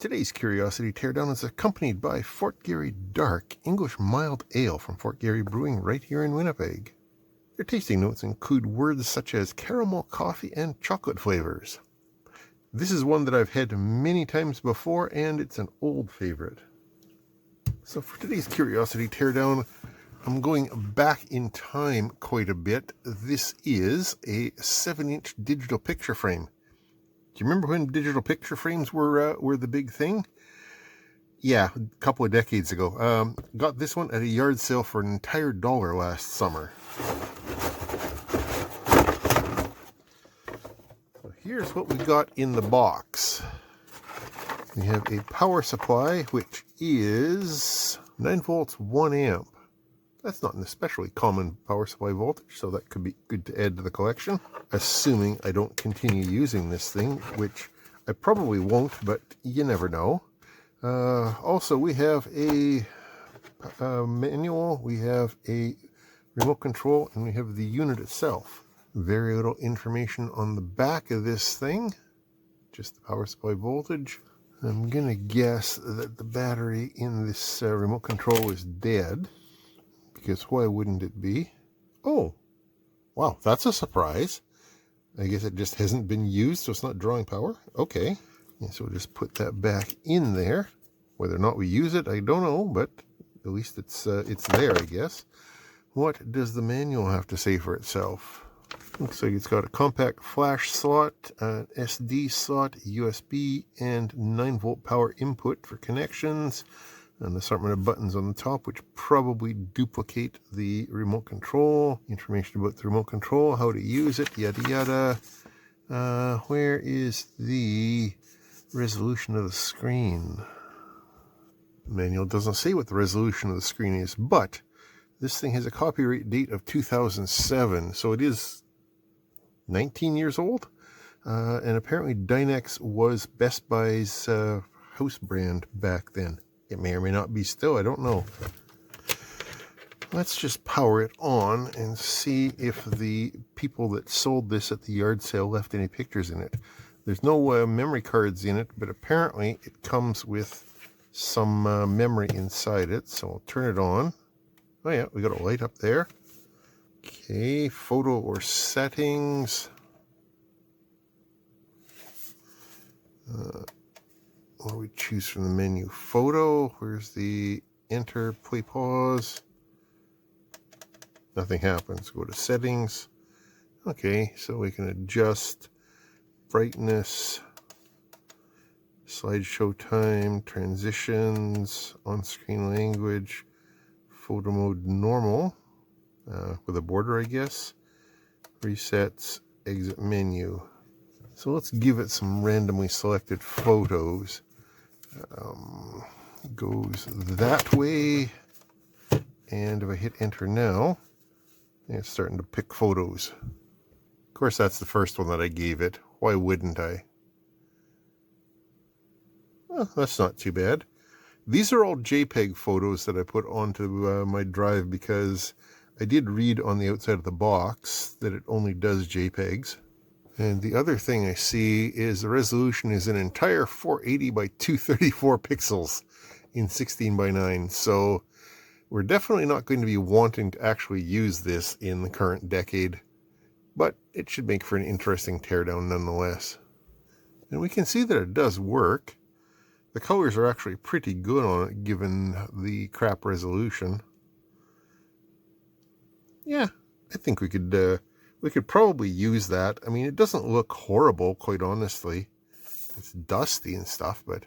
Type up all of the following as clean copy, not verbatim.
Today's Curiosity Teardown is accompanied by Fort Garry Dark English Mild Ale from Fort Garry Brewing right here in Winnipeg. Their tasting notes include words such as caramel, coffee, and chocolate flavors. This is one that I've had many times before, and it's an old favorite. So for today's Curiosity Teardown, I'm going back in time quite a bit. This is a 7-inch digital picture frame. Do you remember when digital picture frames were the big thing? Yeah, a couple of decades ago. Got this one at a yard sale for an entire $1 last summer. So here's what we got in the box. We have a power supply, which is 9 volts, 1 amp. That's not an especially common power supply voltage, so that could be good to add to the collection, assuming I don't continue using this thing, which I probably won't, but you never know. Also, we have a manual, we have a remote control, and we have the unit itself. Very little information on the back of this thing, just the power supply voltage. I'm going to guess that the battery in this remote control is dead. Because why wouldn't it be? Oh, wow, that's a surprise. I guess it just hasn't been used, so it's not drawing power. Okay, and so we'll just put that back in there. Whether or not we use it, I don't know, but at least it's there, I guess. What does the manual have to say for itself? Looks like it's got a compact flash slot, an SD slot, USB, and 9-volt power input for connections. An assortment of buttons on the top, which probably duplicate the remote control. Information about the remote control, how to use it, yada yada. Where is the resolution of the screen? The manual doesn't say what the resolution of the screen is, but this thing has a copyright date of 2007, so it is 19 years old. And apparently Dynex was Best Buy's house brand back then. It may or may not be still, I don't know. Let's just power it on and see if the people that sold this at the yard sale left any pictures in it. There's no memory cards in it, but apparently it comes with some memory inside it. So I'll turn it on. Oh yeah, we got a light up there. Okay, photo or settings. What do we choose from the menu? Photo. Where's the enter, play, pause? Nothing happens. Go to settings. Okay, so we can adjust brightness, slideshow time, transitions, on-screen language, photo mode normal, with a border, I guess. Resets, exit menu. So let's give it some randomly selected photos. Goes that way, and if I hit enter now, it's starting to pick photos. Of course, that's the first one that I gave it. Why wouldn't I? Well, that's not too bad. These are all JPEG photos that I put onto my drive because I did read on the outside of the box that it only does JPEGs. And the other thing I see is the resolution is an entire 480 by 234 pixels in 16 by 9. So we're definitely not going to be wanting to actually use this in the current decade, but it should make for an interesting teardown nonetheless. And we can see that it does work. The colors are actually pretty good on it given the crap resolution. Yeah, I think we could probably use that. I mean, it doesn't look horrible, quite honestly. It's dusty and stuff, but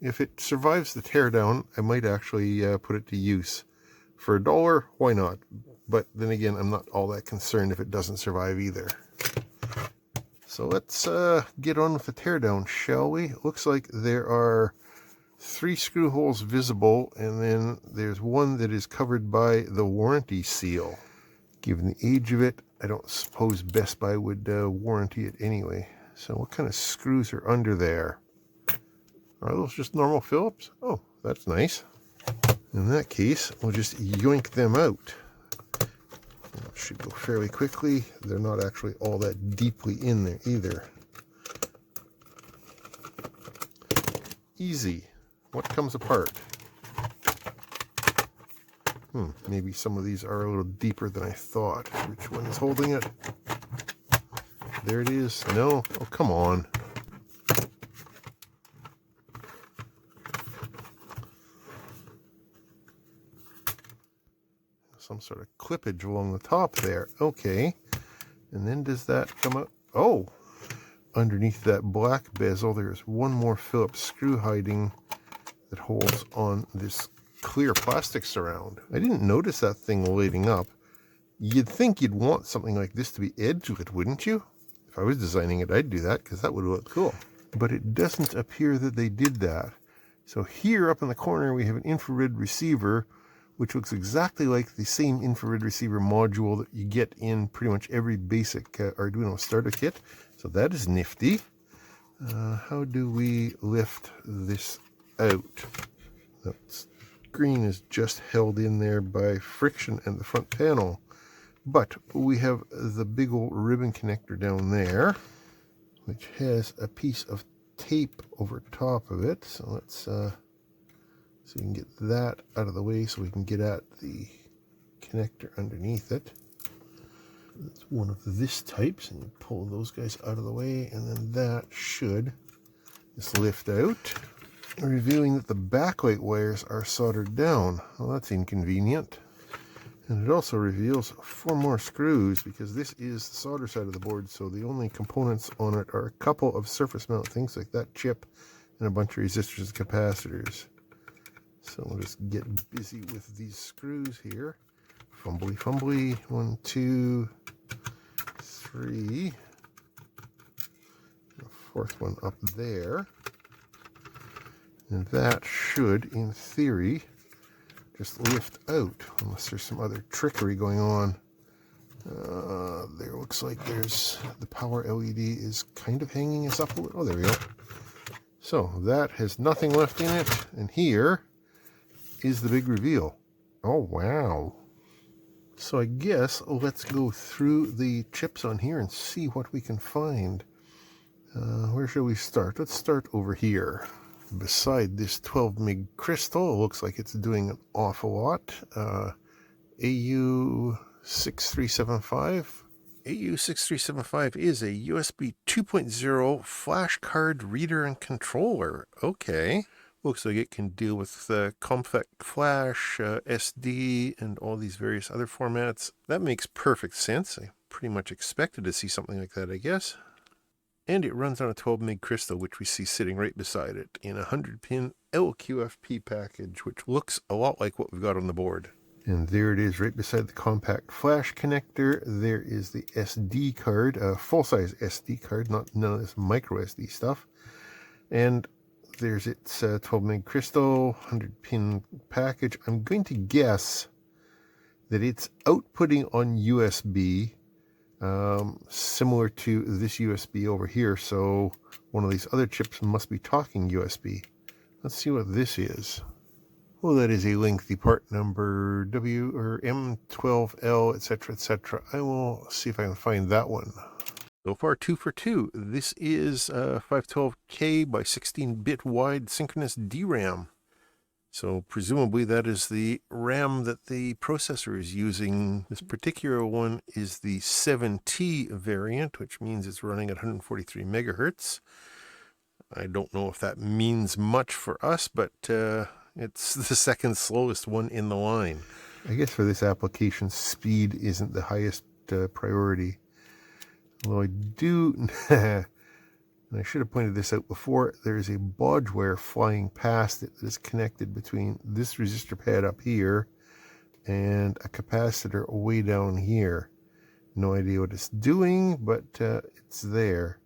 if it survives the teardown, I might actually put it to use. For $1, why not? But then again, I'm not all that concerned if it doesn't survive either. So let's get on with the teardown, shall we? It looks like there are 3 screw holes visible, and then there's one that is covered by the warranty seal. Given the age of it, I don't suppose Best Buy would warranty it anyway. So what kind of screws are under there? Are those just normal Phillips? Oh, that's nice. In that case, we'll just yoink them out. That should go fairly quickly. They're not actually all that deeply in there either. Easy. What comes apart? Maybe some of these are a little deeper than I thought. Which one is holding it? There it is. No? Oh, come on. Some sort of clippage along the top there. Okay. And then does that come up? Oh! Underneath that black bezel, there's one more Phillips screw hiding that holds on this clear plastic surround. I didn't notice that thing lighting up. You'd think you'd want something like this to be edgelit, wouldn't you? If I was designing it, I'd do that because that would look cool. But it doesn't appear that they did that. So here up in the corner we have an infrared receiver, which looks exactly like the same infrared receiver module that you get in pretty much every basic Arduino starter kit. So that is nifty. How do we lift this out? That screen is just held in there by friction and the front panel. But we have the big old ribbon connector down there, which has a piece of tape over top of it. So let's so we can get that out of the way so we can get at the connector underneath it. It's one of this types, and you pull those guys out of the way, and then that should just lift out, revealing that the backlight wires are soldered down. Well, that's inconvenient. And it also reveals 4 more screws, because this is the solder side of the board, so the only components on it are a couple of surface mount things like that chip and a bunch of resistors and capacitors. So we'll just get busy with these screws here. Fumbly, fumbly. 1, 2, 3. The 4th one up there. And that should, in theory, just lift out, unless there's some other trickery going on. There looks like there's the power LED is kind of hanging us up a little. Oh, there we go. So that has nothing left in it, and here is the big reveal. Oh, wow. So I guess let's go through the chips on here and see what we can find. Where shall we start? Let's start over here. Beside this 12 MIG crystal, it looks like it's doing an awful lot. AU6375. AU6375 is a USB 2.0 flash card reader and controller. Okay. Looks like it can deal with compact flash, SD, and all these various other formats. That makes perfect sense. I pretty much expected to see something like that, I guess. And it runs on a 12 MIG crystal, which we see sitting right beside it in a 100-pin LQFP package, which looks a lot like what we've got on the board. And there it is right beside the compact flash connector. There is the SD card, a full-size SD card, not none of this micro SD stuff. And there's its 12 MIG crystal, 100-pin package. I'm going to guess that it's outputting on USB, similar to this USB over here. So one of these other chips must be talking USB. Let's see what this is. Well, that is a lengthy part number W or M12L, etc., etc. I will see if I can find that one. So far, 2 for 2. This is 512K by 16-bit wide synchronous DRAM. So presumably that is the RAM that the processor is using. This particular one is the 7T variant, which means it's running at 143 megahertz. I don't know if that means much for us, but it's the second slowest one in the line. I guess for this application, speed isn't the highest priority. Although I do, and I should have pointed this out before, there is a baud wire flying past it that is connected between this resistor pad up here and a capacitor way down here. No idea what it's doing, but it's there.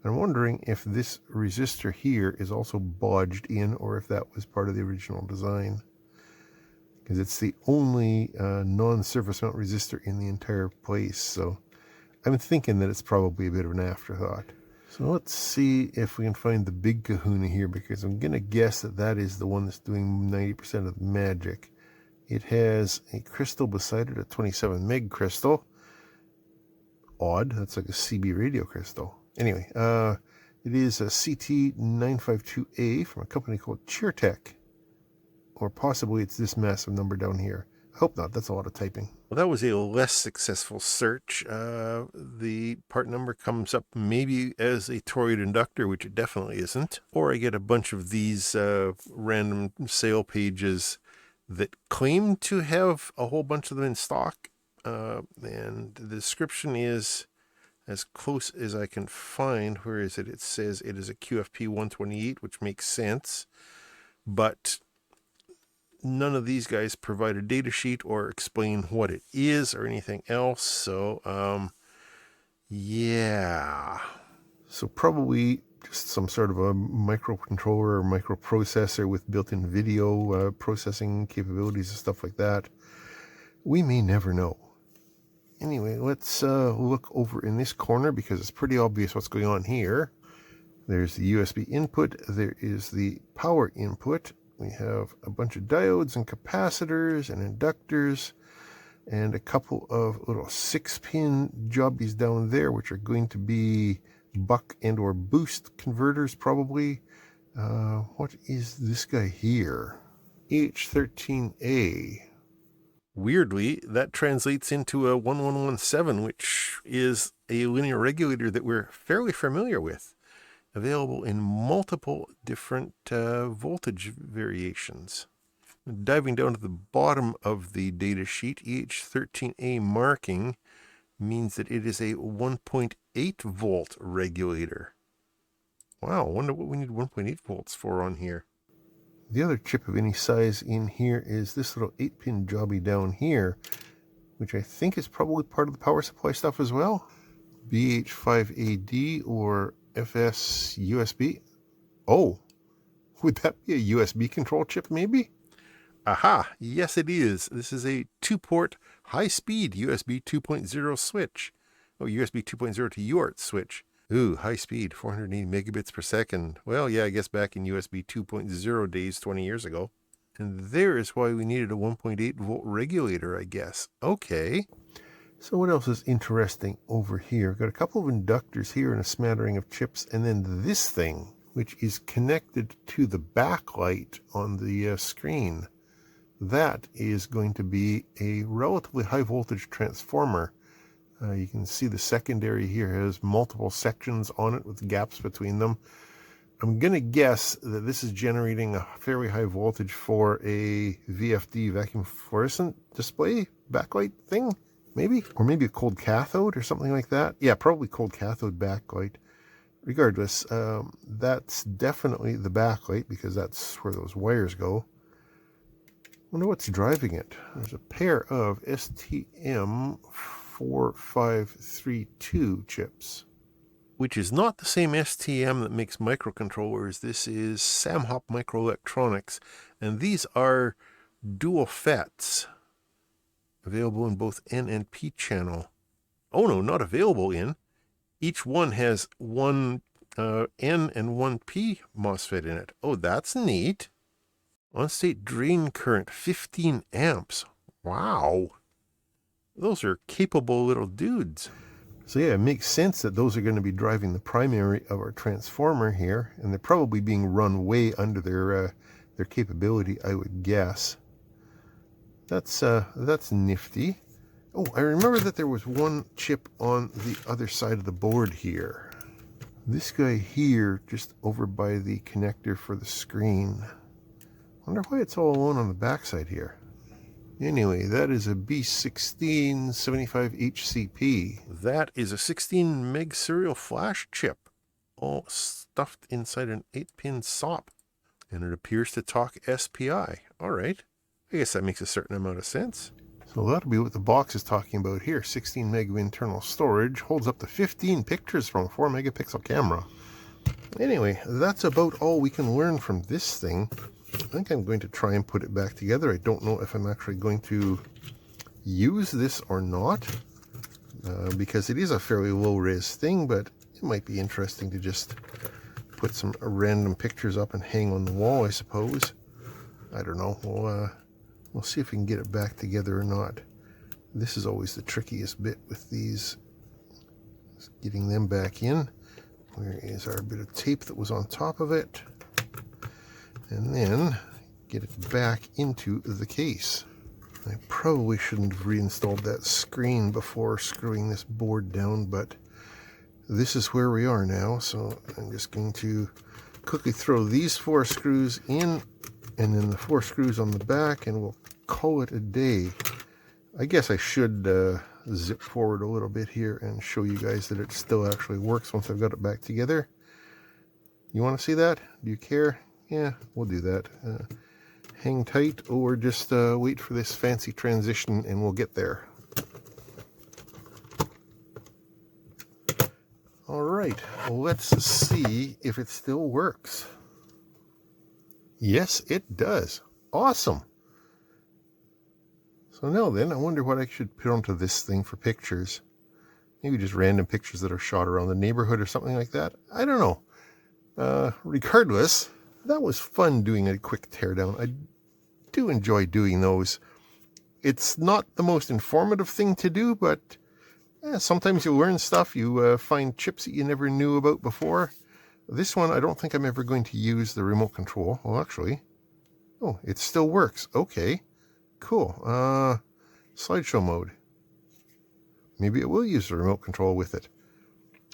I'm wondering if this resistor here is also baudged in, or if that was part of the original design. Because it's the only non-surface mount resistor in the entire place, so I'm thinking that it's probably a bit of an afterthought. So let's see if we can find the big kahuna here, because I'm going to guess that that is the one that's doing 90% of the magic. It has a crystal beside it, a 27 meg crystal. Odd, that's like a CB radio crystal. Anyway, It is a CT952A from a company called CheerTech. Or possibly it's this massive number down here. I hope not. That's a lot of typing. Well, that was a less successful search. The part number comes up maybe as a toroid inductor, which it definitely isn't. Or I get a bunch of these random sale pages that claim to have a whole bunch of them in stock. And the description is as close as I can find. Where is it? It says it is a QFP 128, which makes sense. But none of these guys provide a data sheet or explain what it is or anything else. So, yeah. So probably just some sort of a microcontroller or microprocessor with built-in video processing capabilities and stuff like that. We may never know. Anyway, let's look over in this corner because it's pretty obvious what's going on here. There's the USB input. There is the power input. We have a bunch of diodes and capacitors and inductors and a couple of little 6-pin jobbies down there, which are going to be buck and or boost converters probably. What is this guy here? H13A. Weirdly, that translates into a 1117, which is a linear regulator that we're fairly familiar with, available in multiple different voltage variations. Diving down to the bottom of the data sheet, EH13A marking means that it is a 1.8 volt regulator. Wow, I wonder what we need 1.8 volts for on here. The other chip of any size in here is this little 8-pin jobby down here, which I think is probably part of the power supply stuff as well. BH5AD or FS USB. Oh, would that be a USB control chip maybe? Aha, yes it is. This is a 2-port high-speed USB 2.0 switch. Oh, USB 2.0 to UART switch. Ooh, high speed, 480 megabits per second. Well, yeah, I guess back in USB 2.0 days 20 years ago. And there is why we needed a 1.8 volt regulator, I guess. Okay. So what else is interesting over here? Got a couple of inductors here and a smattering of chips, and then this thing, which is connected to the backlight on the screen. That is going to be a relatively high voltage transformer. You can see the secondary here has multiple sections on it with gaps between them. I'm going to guess that this is generating a fairly high voltage for a VFD, vacuum fluorescent display backlight thing, maybe? Or maybe a cold cathode or something like that. Yeah, probably cold cathode backlight. Regardless, that's definitely the backlight because that's where those wires go. I wonder what's driving it. There's a pair of STM4532 chips, which is not the same STM that makes microcontrollers. This is Samhop Microelectronics, and these are dual FETs, available in both N and P channel. Oh no, not available in. Each one has one N and one P MOSFET in it. Oh, that's neat. On-state drain current, 15 amps. Wow. Those are capable little dudes. So yeah, it makes sense that those are going to be driving the primary of our transformer here, and they're probably being run way under their capability, I would guess. That's nifty. Oh, I remember that there was one chip on the other side of the board here. This guy here, just over by the connector for the screen. Wonder why it's all alone on the backside here. Anyway, that is a B1675HCP. That is a 16 meg serial flash chip, all stuffed inside an 8-pin SOP. And it appears to talk SPI. All right. I guess that makes a certain amount of sense. So that'll be what the box is talking about here. 16 meg of internal storage, holds up to 15 pictures from a 4 megapixel camera. Anyway, that's about all we can learn from this thing. I think I'm going to try and put it back together. I don't know if I'm actually going to use this or not, because it is a fairly low-res thing, but it might be interesting to just put some random pictures up and hang on the wall, I suppose. I don't know. We'll see if we can get it back together or not. This is always the trickiest bit with these, getting them back in. Where is our bit of tape that was on top of it? And then get it back into the case. I probably shouldn't have reinstalled that screen before screwing this board down, but this is where we are now. So I'm just going to quickly throw these 4 screws in and then the 4 screws on the back, and we'll call it a day. I guess I should zip forward a little bit here and show you guys that it still actually works once I've got it back together. You want to see that? Do you care? Yeah, we'll do that. Hang tight, or just wait for this fancy transition and we'll get there. All right, well, let's see if it still works. Yes, it does. Awesome. So now then, I wonder what I should put onto this thing for pictures. Maybe just random pictures that are shot around the neighborhood or something like that. I don't know. Regardless, that was fun doing a quick teardown. I do enjoy doing those. It's not the most informative thing to do, but sometimes you learn stuff. You find chips that you never knew about before. This one, I don't think I'm ever going to use the remote control. Well, actually, oh, it still works. Okay, cool. Slideshow mode. Maybe it will use the remote control with it.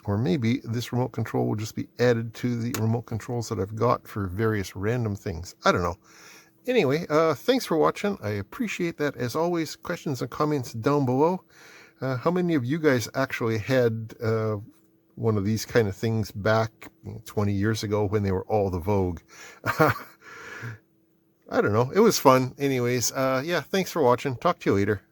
Or maybe this remote control will just be added to the remote controls that I've got for various random things. I don't know. Anyway, thanks for watching. I appreciate that. As always, questions and comments down below. How many of you guys actually had one of these kind of things back 20 years ago when they were all the vogue? I don't know. It was fun. Anyways, yeah, thanks for watching. Talk to you later.